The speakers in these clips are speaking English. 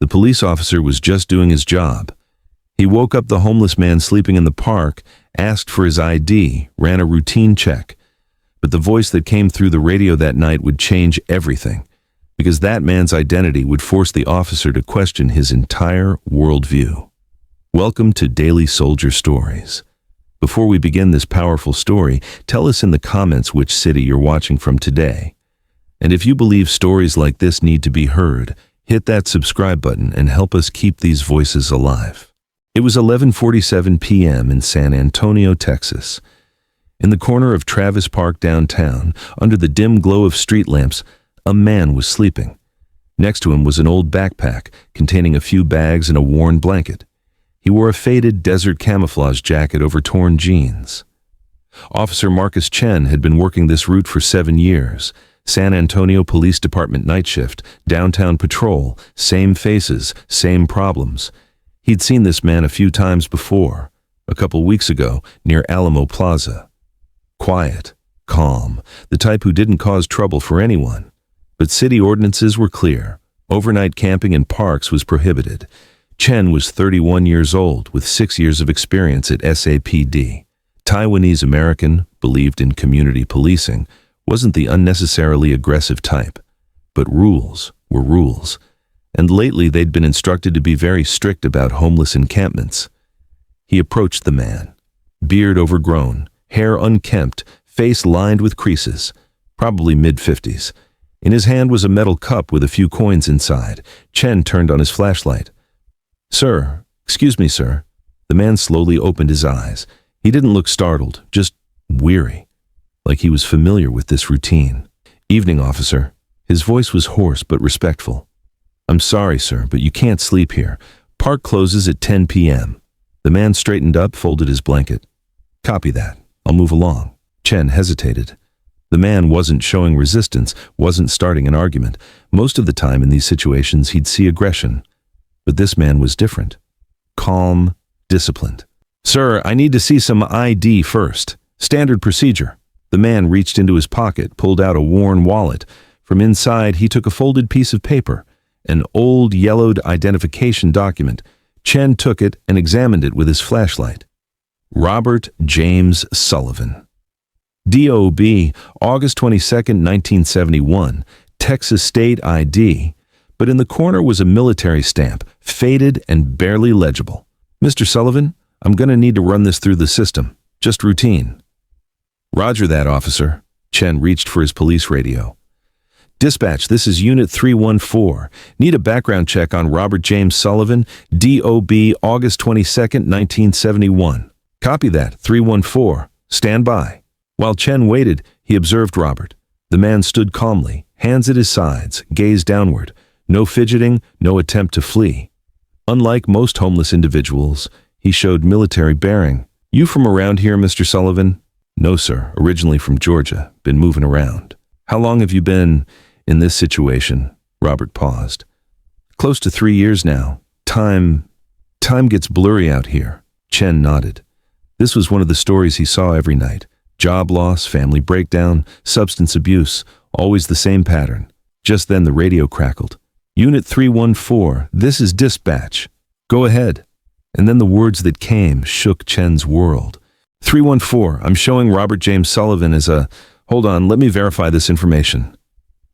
The police officer was just doing his job. He woke up the homeless man sleeping in the park, asked for his ID, ran a routine check. But the voice that came through the radio that night would change everything, because that man's identity would force the officer to question his entire worldview. Welcome to Daily Soldier Stories. Before we begin this powerful story, tell us in the comments which city you're watching from today. And if you believe stories like this need to be heard, hit that subscribe button and help us keep these voices alive. It was 11:47 p.m. in San Antonio, Texas. In the corner of Travis Park downtown, under the dim glow of street lamps, a man was sleeping. Next to him was an old backpack containing a few bags and a worn blanket. He wore a faded desert camouflage jacket over torn jeans. Officer Marcus Chen had been working this route for 7 years. San Antonio Police Department night shift, downtown patrol, same faces, same problems. He'd seen this man a few times before, a couple weeks ago, near Alamo Plaza. Quiet, calm, the type who didn't cause trouble for anyone. But city ordinances were clear. Overnight camping in parks was prohibited. Chen was 31 years old, with 6 years of experience at SAPD. Taiwanese American, believed in community policing, wasn't the unnecessarily aggressive type. But rules were rules. And lately they'd been instructed to be very strict about homeless encampments. He approached the man. Beard overgrown, hair unkempt, face lined with creases, probably mid-50s. In his hand was a metal cup with a few coins inside. Chen turned on his flashlight. "Sir, excuse me, sir." The man slowly opened his eyes. He didn't look startled, just weary, like he was familiar with this routine. "Evening, officer." His voice was hoarse but respectful. "I'm sorry, sir, but you can't sleep here. Park closes at 10 p.m. The man straightened up, folded his blanket. "Copy that. I'll move along." Chen hesitated. The man wasn't showing resistance, wasn't starting an argument. Most of the time in these situations he'd see aggression. But this man was different. Calm, disciplined. "Sir, I need to see some ID first. Standard procedure." The man reached into his pocket, pulled out a worn wallet. From inside he took a folded piece of paper. An old, yellowed identification document. Chen took it and examined it with his flashlight. Robert James Sullivan. DOB, August 22, 1971, Texas State ID. But in the corner was a military stamp, faded and barely legible. "Mr. Sullivan, I'm going to need to run this through the system. Just routine." "Roger that, officer." Chen reached for his police radio. "Dispatch, this is Unit 314. Need a background check on Robert James Sullivan, DOB, August 22, 1971. "Copy that, 314. Stand by." While Chen waited, he observed Robert. The man stood calmly, hands at his sides, gaze downward. No fidgeting, no attempt to flee. Unlike most homeless individuals, he showed military bearing. "You from around here, Mr. Sullivan?" "No, sir. Originally from Georgia. Been moving around." "How long have you been in this situation?" Robert paused. "Close to 3 years now. Time gets blurry out here." Chen nodded. This was one of the stories he saw every night. Job loss, family breakdown, substance abuse, always the same pattern. Just then the radio crackled. "Unit 314, this is dispatch. Go ahead." And then the words that came shook Chen's world. 314, I'm showing Robert James Sullivan as a... Hold on, let me verify this information."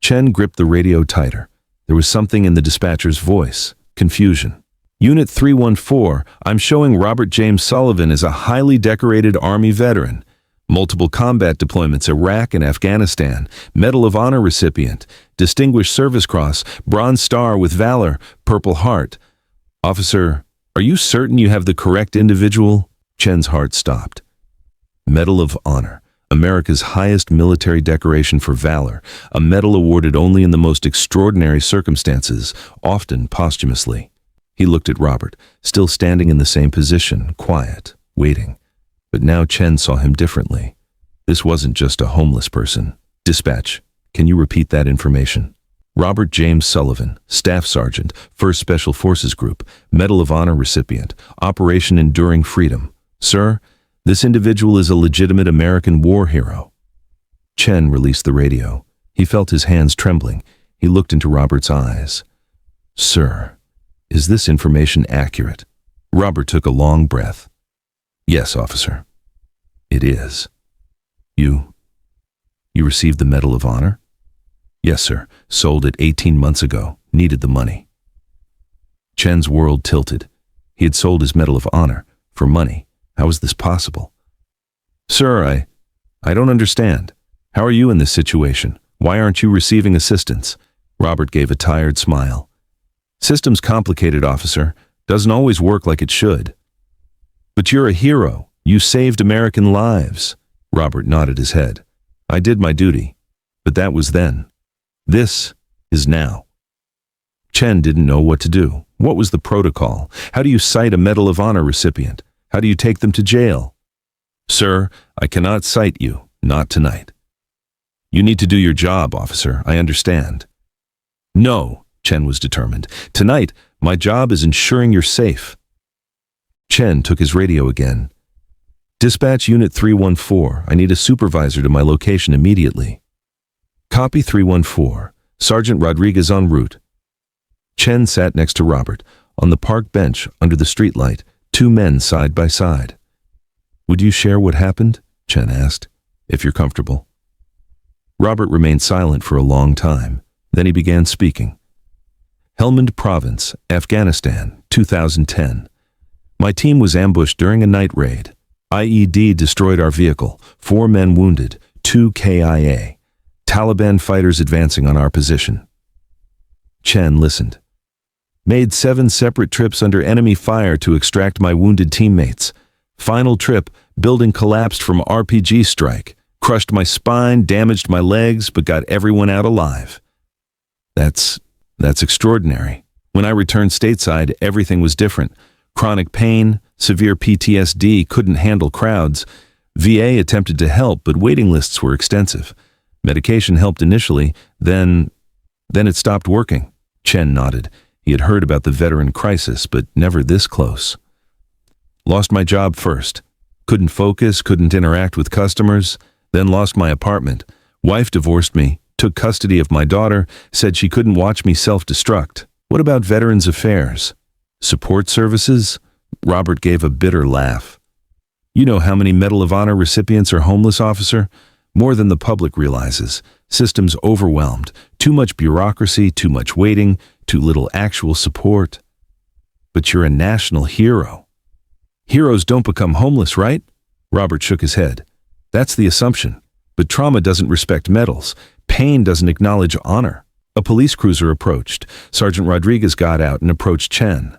Chen gripped the radio tighter. There was something in the dispatcher's voice. Confusion. "Unit 314, I'm showing Robert James Sullivan as a highly decorated Army veteran. Multiple combat deployments, Iraq and Afghanistan. Medal of Honor recipient. Distinguished Service Cross. Bronze Star with Valor. Purple Heart. Officer, are you certain you have the correct individual?" Chen's heart stopped. Medal of Honor. America's highest military decoration for valor, a medal awarded only in the most extraordinary circumstances, often posthumously. He looked at Robert, still standing in the same position, quiet, waiting. But now Chen saw him differently. This wasn't just a homeless person. "Dispatch, can you repeat that information?" Robert James Sullivan, Staff Sergeant, 1st Special Forces Group, Medal of Honor recipient, Operation Enduring Freedom. "Sir, this individual is a legitimate American war hero." Chen released the radio. He felt his hands trembling. He looked into Robert's eyes. "Sir, Is this information accurate? Robert took a long breath. Yes, officer. It is. You received the Medal of Honor? Yes, sir. Sold it 18 months ago. Needed the money. Chen's world tilted. He had sold his Medal of Honor for money. How was this possible? Sir, I don't understand. How are you in this situation? Why aren't you receiving assistance? Robert gave a tired smile. System's complicated, officer. Doesn't always work like it should. But you're a hero. You saved American lives. Robert nodded his head. I did my duty. But that was then. This is now. Chen didn't know what to do. What was the protocol? How do you cite a Medal of Honor recipient? How do you take them to jail? Sir, I cannot cite you. Not tonight. You need to do your job, officer. I understand. No, Chen was determined. Tonight, my job is ensuring you're safe. Chen took his radio again. Dispatch Unit 314. I need a supervisor to my location immediately. Copy 314. Sergeant Rodriguez en route. Chen sat next to Robert, on the park bench under the streetlight, two men side by side. Would you share what happened? Chen asked, if you're comfortable. Robert remained silent for a long time. Then he began speaking. Helmand Province, Afghanistan, 2010. My team was ambushed during a night raid. IED destroyed our vehicle, 4 men wounded, 2 KIA. Taliban fighters advancing on our position. Chen listened. Made 7 separate trips under enemy fire to extract my wounded teammates. Final trip, building collapsed from RPG strike. Crushed my spine, damaged my legs, but got everyone out alive. That's extraordinary. When I returned stateside, everything was different. Chronic pain, severe PTSD, couldn't handle crowds. VA attempted to help, but waiting lists were extensive. Medication helped initially, then it stopped working. Chen nodded. He had heard about the veteran crisis, but never this close. Lost my job first. Couldn't focus, couldn't interact with customers. Then lost my apartment. Wife divorced me, took custody of my daughter, said she couldn't watch me self-destruct. What about Veterans Affairs? Support services? Robert gave a bitter laugh. You know how many Medal of Honor recipients are homeless, officer? More than the public realizes. Systems overwhelmed. Too much bureaucracy, too much waiting, too little actual support. But you're a national hero. Heroes don't become homeless, right? Robert shook his head. That's the assumption. But trauma doesn't respect medals. Pain doesn't acknowledge honor. A police cruiser approached. Sergeant Rodriguez got out and approached Chen.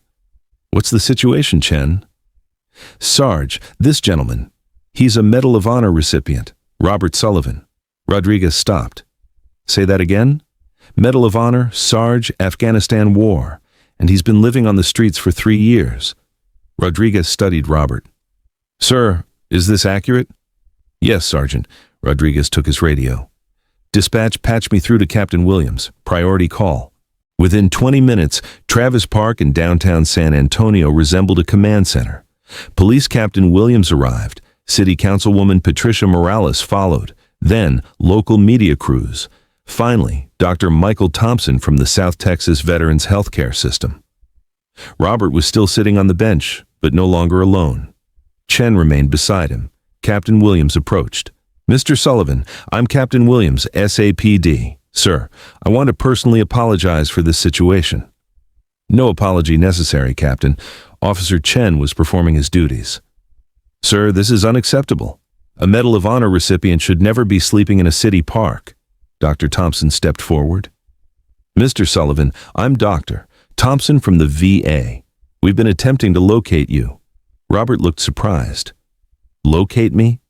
What's the situation, Chen? Sarge, this gentleman. He's a Medal of Honor recipient. Robert Sullivan. Rodriguez stopped. Say that again? Medal of Honor, Sarge, Afghanistan War. And he's been living on the streets for 3 years. Rodriguez studied Robert. Sir, is this accurate? Yes, Sergeant. Rodriguez took his radio. Dispatch, patch me through to Captain Williams. Priority call. Within 20 minutes, Travis Park in downtown San Antonio resembled a command center. Police Captain Williams arrived. City Councilwoman Patricia Morales followed. Then, local media crews. Finally, Dr. Michael Thompson from the South Texas Veterans Healthcare System. Robert was still sitting on the bench, but no longer alone. Chen remained beside him. Captain Williams approached. Mr. Sullivan, I'm Captain Williams, SAPD. Sir, I want to personally apologize for this situation. No apology necessary, Captain. Officer Chen was performing his duties. Sir, this is unacceptable. A Medal of Honor recipient should never be sleeping in a city park. Dr. Thompson stepped forward. Mr. Sullivan, I'm Dr. Thompson from the VA. We've been attempting to locate you. Robert looked surprised. Locate me?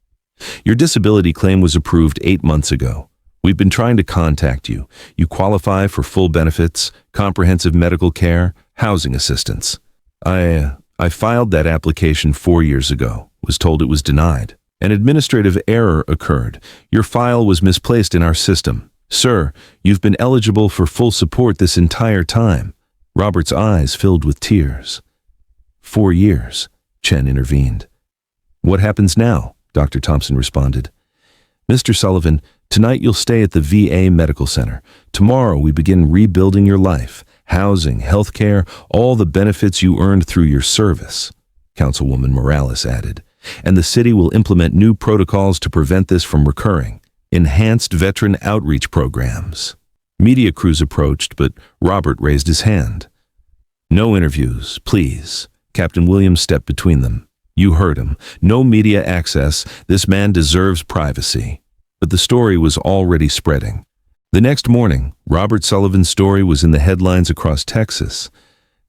Your disability claim was approved 8 months ago. We've been trying to contact you. You qualify for full benefits, comprehensive medical care, housing assistance. I filed that application 4 years ago, was told it was denied. An administrative error occurred. Your file was misplaced in our system. Sir, you've been eligible for full support this entire time. Robert's eyes filled with tears. 4 years, Chen intervened. What happens now? Dr. Thompson responded. Mr. Sullivan, tonight you'll stay at the VA Medical Center. Tomorrow we begin rebuilding your life. housing, health care, all the benefits you earned through your service, Councilwoman Morales added. And the city will implement new protocols to prevent this from recurring. Enhanced veteran outreach programs. Media crews approached, but Robert raised his hand. No interviews, please. Captain Williams stepped between them. You heard him. No media access. This man deserves privacy. But the story was already spreading. The next morning, Robert Sullivan's story was in the headlines across Texas.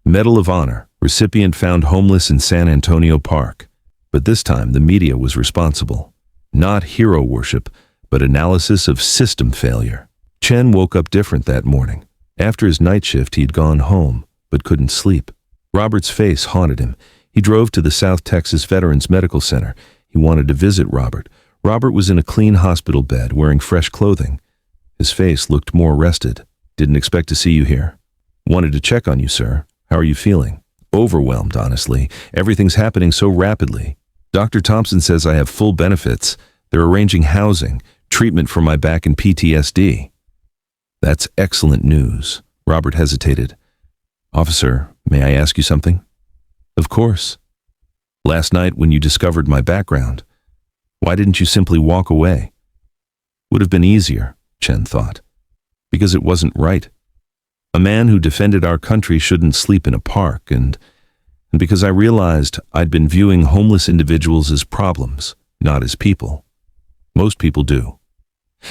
Medal of Honor, recipient found homeless in San Antonio Park. But this time, the media was responsible. Not hero worship, but analysis of system failure. Chen woke up different that morning. After his night shift, he'd gone home, but couldn't sleep. Robert's face haunted him. He drove to the South Texas Veterans Medical Center. He wanted to visit Robert. Robert was in a clean hospital bed, wearing fresh clothing. His face looked more rested. Didn't expect to see you here. Wanted to check on you, sir. How are you feeling? Overwhelmed, honestly. Everything's happening so rapidly. Dr. Thompson says I have full benefits. They're arranging housing, treatment for my back and PTSD. That's excellent news. Robert hesitated. Officer, may I ask you something? Of course. Last night when you discovered my background, why didn't you simply walk away? Would have been easier, Chen thought. Because it wasn't right. A man who defended our country shouldn't sleep in a park, and because I realized I'd been viewing homeless individuals as problems, not as people. Most people do.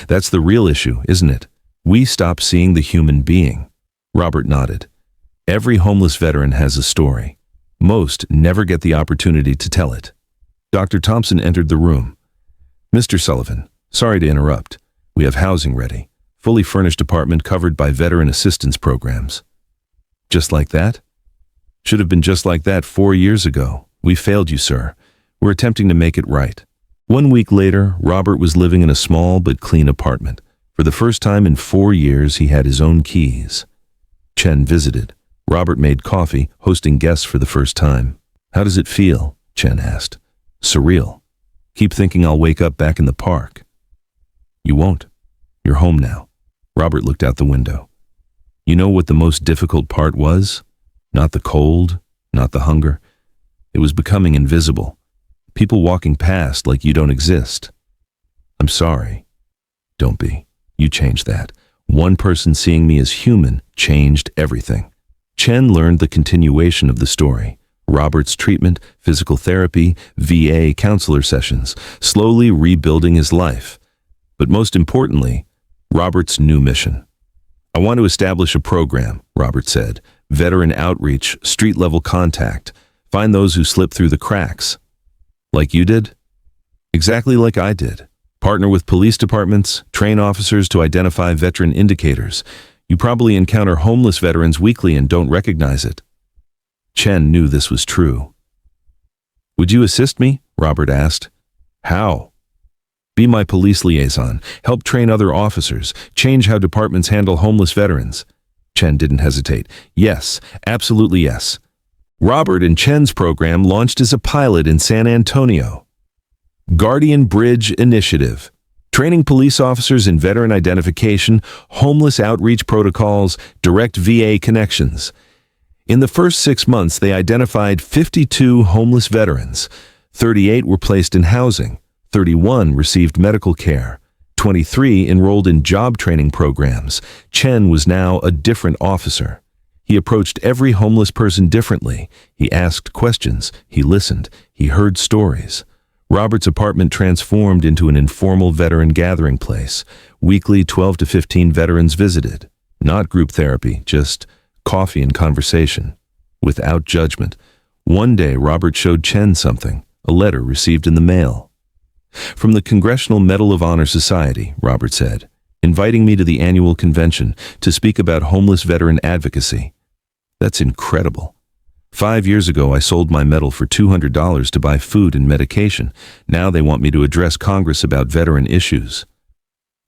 That's the real issue, isn't it? We stop seeing the human being. Robert nodded. Every homeless veteran has a story. Most never get the opportunity to tell it. Dr. Thompson entered the room. Mr. Sullivan, sorry to interrupt. We have housing ready. Fully furnished apartment covered by veteran assistance programs. Just like that? Should have been just like that 4 years ago. We failed you, sir. We're attempting to make it right. 1 week later, Robert was living in a small but clean apartment. For the first time in 4 years, he had his own keys. Chen visited. Robert made coffee, hosting guests for the first time. How does it feel? Chen asked. Surreal. Keep thinking I'll wake up back in the park. You won't. You're home now. Robert looked out the window. You know what the most difficult part was? Not the cold, not the hunger. It was becoming invisible. People walking past like you don't exist. I'm sorry. Don't be. You changed that. One person seeing me as human changed everything. Chen learned the continuation of the story. Robert's treatment, physical therapy, VA counselor sessions, slowly rebuilding his life. But most importantly, Robert's new mission. I want to establish a program, Robert said. Veteran outreach, street-level contact. Find those who slip through the cracks. Like you did? Exactly like I did. Partner with police departments, train officers to identify veteran indicators. You probably encounter homeless veterans weekly and don't recognize it. Chen knew this was true. Would you assist me? Robert asked. How? Be my police liaison, help train other officers, change how departments handle homeless veterans. Chen didn't hesitate. Yes, absolutely yes. Robert and Chen's program launched as a pilot in San Antonio. Guardian Bridge Initiative. Training police officers in veteran identification, homeless outreach protocols, direct VA connections. In the first 6 months, they identified 52 homeless veterans. 38 were placed in housing. 31 received medical care. 23 enrolled in job training programs. Chen was now a different officer. He approached every homeless person differently. He asked questions. He listened. He heard stories. Robert's apartment transformed into an informal veteran gathering place. Weekly, 12 to 15 veterans visited. Not group therapy, just coffee and conversation. Without judgment. One day, Robert showed Chen something, a letter received in the mail. From the Congressional Medal of Honor Society, Robert said, inviting me to the annual convention to speak about homeless veteran advocacy. That's incredible. 5 years ago, I sold my medal for $200 to buy food and medication. Now they want me to address Congress about veteran issues.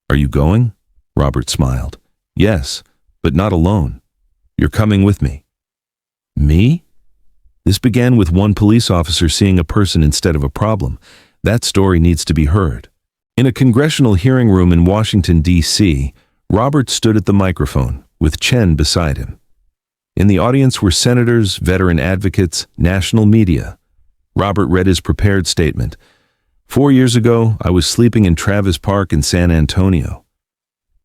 Are you going? Robert smiled. Yes, but not alone. You're coming with me. Me? This began with one police officer seeing a person instead of a problem. That story needs to be heard. In a congressional hearing room in Washington, D.C., Robert stood at the microphone, with Chen beside him. In the audience were senators, veteran advocates, national media. Robert read his prepared statement. 4 years ago, I was sleeping in Travis Park in San Antonio.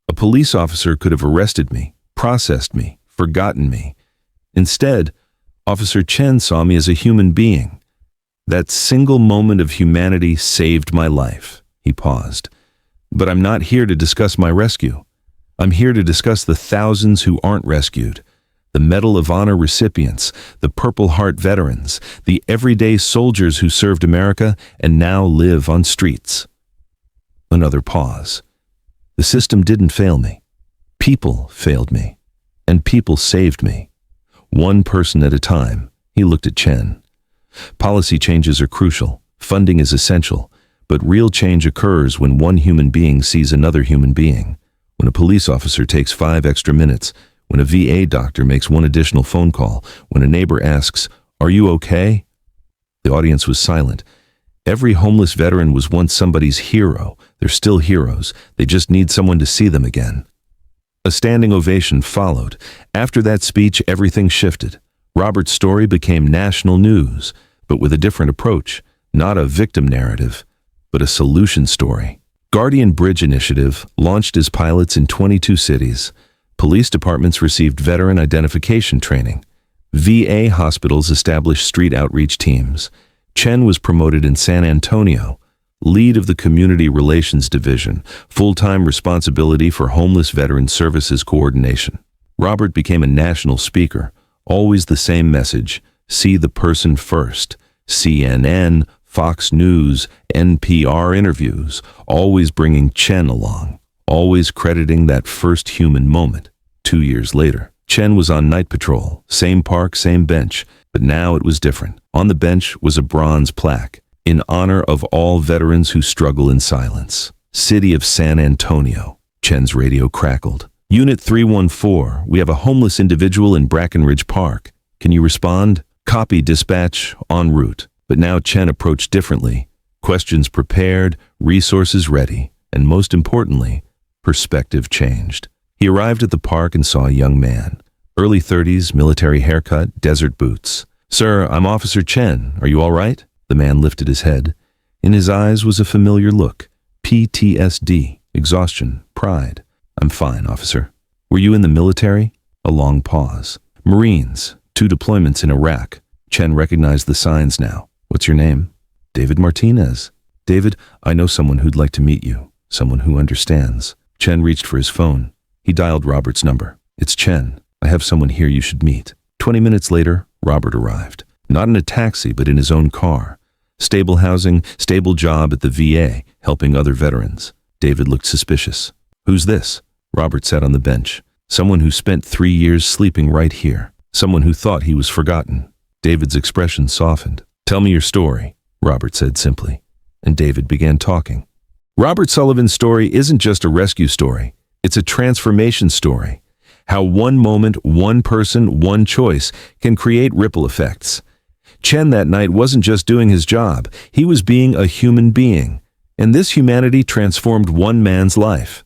A police officer could have arrested me, processed me, forgotten me. Instead, Officer Chen saw me as a human being. That single moment of humanity saved my life. He paused. But I'm not here to discuss my rescue. I'm here to discuss the thousands who aren't rescued. The Medal of Honor recipients, the Purple Heart veterans, the everyday soldiers who served America and now live on streets. Another pause. The system didn't fail me. People failed me. And people saved me. One person at a time. He looked at Chen. Policy changes are crucial. Funding is essential. But real change occurs when one human being sees another human being. When a police officer takes 5 extra minutes. When a VA doctor makes 1 additional phone call, when a neighbor asks, "Are you okay?" The audience was silent. Every homeless veteran was once somebody's hero. They're still heroes. They just need someone to see them again. A standing ovation followed. After that speech, everything shifted. Robert's story became national news, but with a different approach. Not a victim narrative, but a solution story. Guardian Bridge Initiative launched as pilots in 22 cities. Police departments received veteran identification training. VA hospitals established street outreach teams. Chen was promoted in San Antonio, lead of the Community Relations Division, full-time responsibility for homeless veteran services coordination. Robert became a national speaker, always the same message, see the person first. CNN, Fox News, NPR interviews, always bringing Chen along. Always crediting that first human moment. 2 years later, Chen was on night patrol, same park, same bench, but now it was different. On the bench was a bronze plaque, in honor of all veterans who struggle in silence. City of San Antonio. Chen's radio crackled. Unit 314, we have a homeless individual in Brackenridge Park. Can you respond? Copy, dispatch, en route. But now Chen approached differently. Questions prepared, resources ready, and most importantly, perspective changed. He arrived at the park and saw a young man. Early 30s, military haircut, desert boots. "Sir, I'm Officer Chen. Are you all right?" The man lifted his head. In his eyes was a familiar look. PTSD, exhaustion, pride. "I'm fine, officer." "Were you in the military?" A long pause. "Marines, 2 deployments in Iraq." Chen recognized the signs now. "What's your name?" "David Martinez." "David, I know someone who'd like to meet you. Someone who understands." Chen reached for his phone. He dialed Robert's number. "It's Chen. I have someone here you should meet." 20 minutes later, Robert arrived. Not in a taxi, but in his own car. Stable housing, stable job at the VA, helping other veterans. David looked suspicious. "Who's this?" Robert sat on the bench. "Someone who spent 3 years sleeping right here. Someone who thought he was forgotten." David's expression softened. "Tell me your story," Robert said simply. And David began talking. Robert Sullivan's story isn't just a rescue story. It's a transformation story. How one moment, one person, one choice can create ripple effects. Chen that night wasn't just doing his job. He was being a human being. And this humanity transformed one man's life.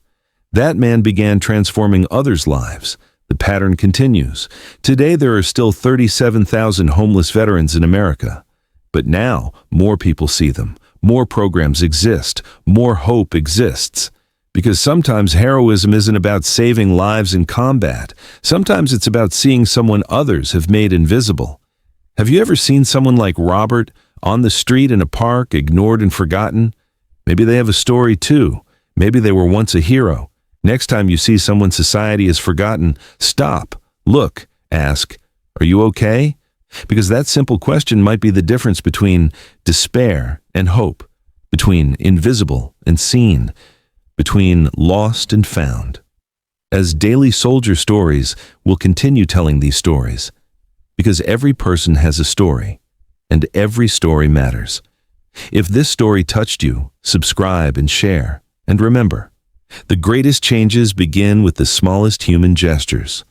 That man began transforming others' lives. The pattern continues. Today there are still 37,000 homeless veterans in America. But now, more people see them. More programs exist. More hope exists. Because sometimes heroism isn't about saving lives in combat. Sometimes it's about seeing someone others have made invisible. Have you ever seen someone like Robert on the street in a park, ignored and forgotten? Maybe they have a story too. Maybe they were once a hero. Next time you see someone society has forgotten, stop, look, ask, "Are you okay?" Because that simple question might be the difference between despair and hope, between invisible and seen, between lost and found. As Daily Soldier Stories, we'll continue telling these stories, because every person has a story, and every story matters. If this story touched you, subscribe and share. And remember, the greatest changes begin with the smallest human gestures.